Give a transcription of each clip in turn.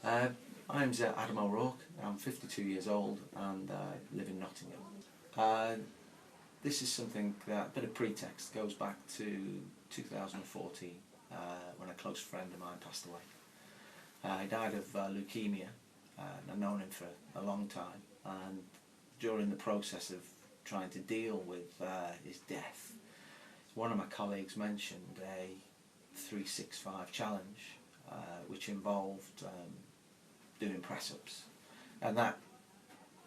Uh, my name's Adam O'Rourke. I'm 52 years old and live in Nottingham. This is something that, a bit of pretext, goes back to 2014 when a close friend of mine passed away. He died of leukemia, and I've known him for a long time, and during the process of trying to deal with his death, one of my colleagues mentioned a 365 challenge which involved doing press-ups, and that,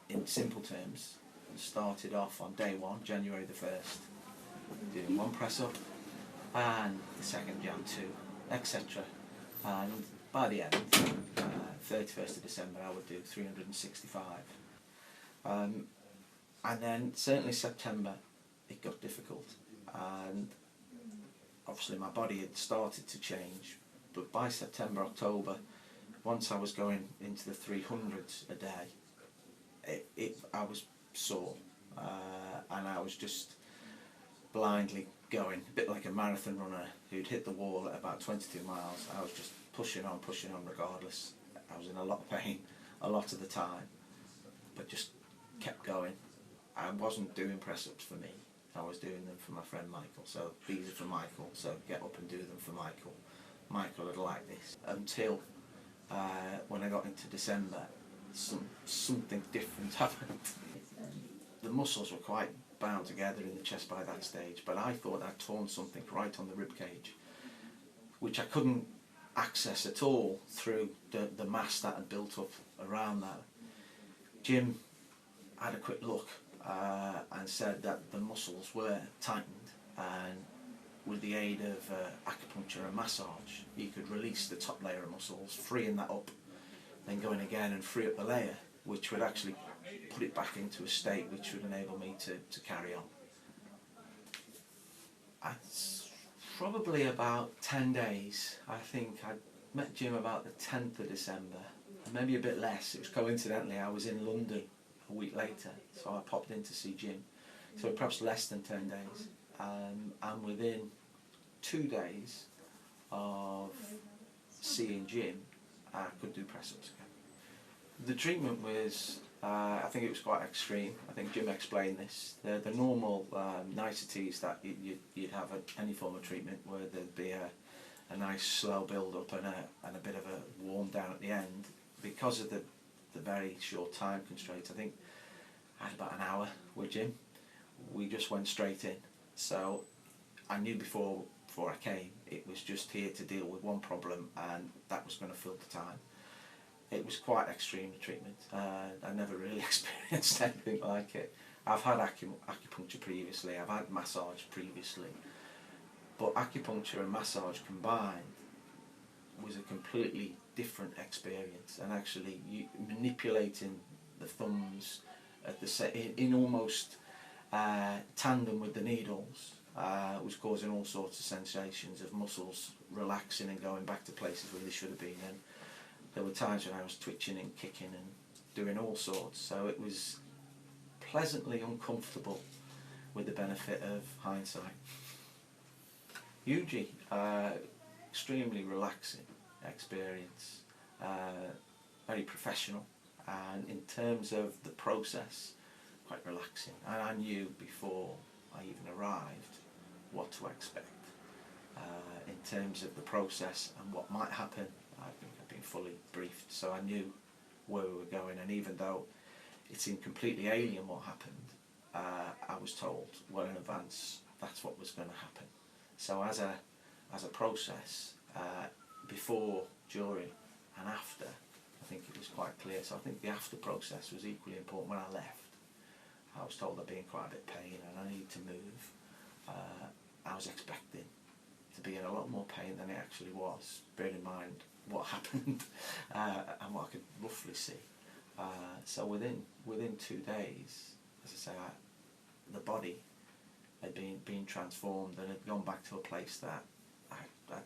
in simple terms, started off on day one, January the 1st, doing one press-up, and the second Jan 2, etc. And by the end, 31st of December, I would do 365. And then certainly September, it got difficult, and obviously my body had started to change, but by September, October, once I was going into the 300s a day, I was sore, and I was just blindly going, a bit like a marathon runner who'd hit the wall at about 22 miles. I was just pushing on regardless. I was in a lot of pain a lot of the time, but just kept going. I wasn't doing press-ups for me, I was doing them for my friend Michael. So these are for Michael, so get up and do them for Michael. Michael would like this. Until when I got into December, something different happened. The muscles were quite bound together in the chest by that stage, but I thought I'd torn something right on the rib cage, which I couldn't access at all through the mass that had built up around that. Jim had a quick look and said that the muscles were tightened, and with the aid of acupuncture and massage, he could release the top layer of muscles, freeing that up, then going again and free up the layer, which would actually put it back into a state which would enable me to carry on. It's probably about 10 days. I think I met Jim about the 10th of December, maybe a bit less. It was coincidentally, I was in London a week later, so I popped in to see Jim. So perhaps less than 10 days. And within 2 days of seeing Jim, I could do press-ups again. The treatment was, I think it was quite extreme. I think Jim explained this. The normal niceties that you'd have at any form of treatment, where there'd be a nice slow build-up and a bit of a warm-down at the end. Because of the very short time constraints, I think I had about an hour with Jim. We just went straight in. So I knew before I came, it was just here to deal with one problem, and that was going to fill the time. It was quite extreme, the treatment. I never really experienced anything like it. I've had acupuncture previously, I've had massage previously, but acupuncture and massage combined was a completely different experience, and actually manipulating the thumbs at in almost tandem with the needles was causing all sorts of sensations of muscles relaxing and going back to places where they should have been. And there were times when I was twitching and kicking and doing all sorts, so it was pleasantly uncomfortable with the benefit of hindsight. Yuji, extremely relaxing experience, very professional, and in terms of the process, quite relaxing. And I knew before I even arrived what to expect. In terms of the process and what might happen, I think I've been fully briefed, so I knew where we were going, and even though it seemed completely alien what happened, I was told well in advance that's what was going to happen. So as a process, before, during and after, I think it was quite clear. So I think the after process was equally important. When I left, I was told I'd be in quite a bit of pain and I needed to move. I was expecting to be in a lot more pain than it actually was, bearing in mind what happened and what I could roughly see. So within 2 days, as I say, the body had been transformed and had gone back to a place that I'd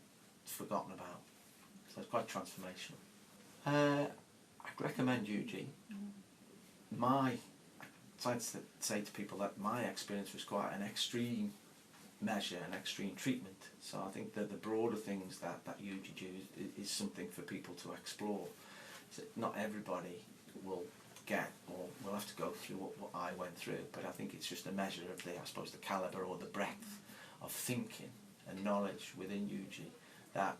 forgotten about. So it's quite transformational. I'd recommend yuji. I'd like to say to people that my experience was quite an extreme measure, an extreme treatment. So I think that the broader things that yuji do is something for people to explore. So not everybody will get or will have to go through what I went through, but I think it's just a measure of the, I suppose, the calibre or the breadth of thinking and knowledge within yuji, that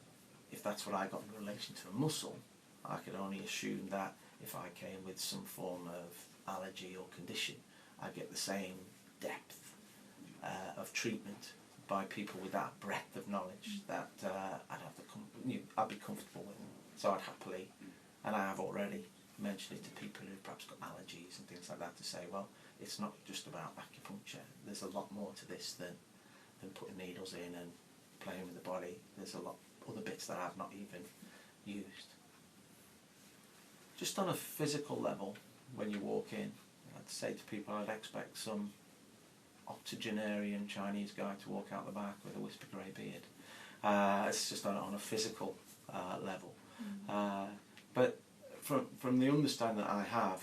if that's what I got in relation to a muscle, I could only assume that if I came with some form of allergy or condition, I'd get the same depth of treatment by people with that breadth of knowledge that I'd be comfortable with. So I'd happily, and I have already mentioned it to people who've perhaps got allergies and things like that, to say, well, it's not just about acupuncture. There's a lot more to this than putting needles in and playing with the body. There's a lot other bits that I've not even used. Just on a physical level, when you walk in, I'd say to people I'd expect some octogenarian Chinese guy to walk out the back with a wispy grey beard. It's just on a physical level. But from the understanding that I have,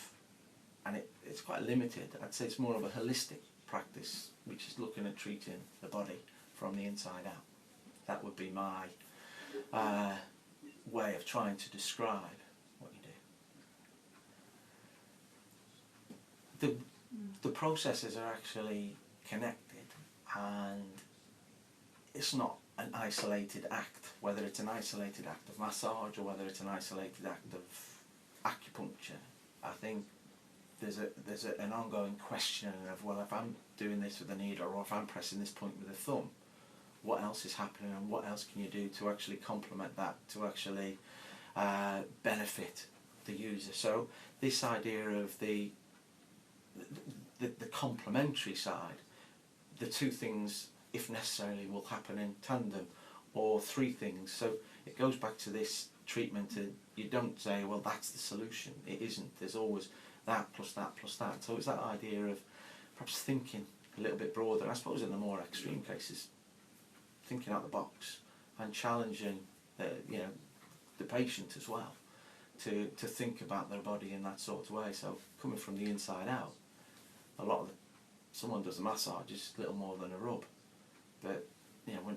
and it's quite limited, I'd say it's more of a holistic practice, which is looking at treating the body from the inside out. That would be my way of trying to describe what you do. The processes are actually connected, and it's not an isolated act, whether it's an isolated act of massage or whether it's an isolated act of acupuncture. I think there's an ongoing question of, well, if I'm doing this with a needle or if I'm pressing this point with a thumb, what else is happening and what else can you do to actually complement that, to actually benefit the user? So this idea of the complementary side, the two things, if necessarily, will happen in tandem, or three things. So it goes back to this treatment, and you don't say, well, that's the solution. It isn't. There's always that plus that plus that. So it's that idea of perhaps thinking a little bit broader. I suppose in the more extreme cases, thinking out the box and challenging the patient as well to think about their body in that sort of way. So coming from the inside out, a lot of someone does a massage, it's little more than a rub, but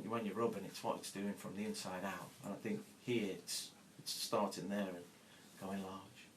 when you're rubbing, it's what it's doing from the inside out. And I think here it's starting there and going large.